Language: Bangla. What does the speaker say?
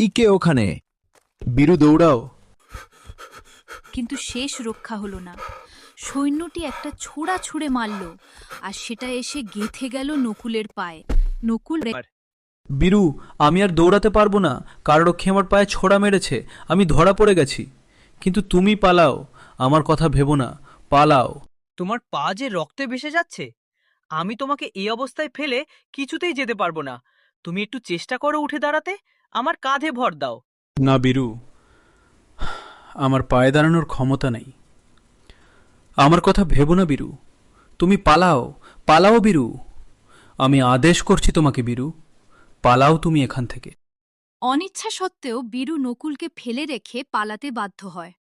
ইকে ওখানে। বীরু দৌড়াও। কিন্তু শেষ রক্ষা হলো না। সৈন্যটি একটা ছোড়া ছুঁড়ে মারল, আর সেটা এসে গেঁথে গেল নকুলের পায়ে। নকুল বীরু, আমি আর দৌড়াতে পারবো না। কাররক্ষী আমার পায়ে ছোড়া মেরেছে, আমি ধরা পড়ে গেছি। কিন্তু তুমি পালাও, আমার কথা ভেবো না, পালাও। তোমার পা যে রক্তে ভেসে যাচ্ছে, আমি তোমাকে এই অবস্থায় ফেলে কিছুতেই যেতে পারবো না। তুমি একটু চেষ্টা করো উঠে দাঁড়াতে, আমার কাঁধে ভর দাও। না বীরু, আমার পায়ে দাঁড়ানোর ক্ষমতা নেই। আমার কথা ভেবো না বীরু, তুমি পালাও, পালাও বীরু। আমি আদেশ করছি তোমাকে বীরু, পালাও তুমি এখান থেকে। অনিচ্ছা সত্ত্বেও বীরু নকুলকে ফেলে রেখে পালাতে বাধ্য হয়।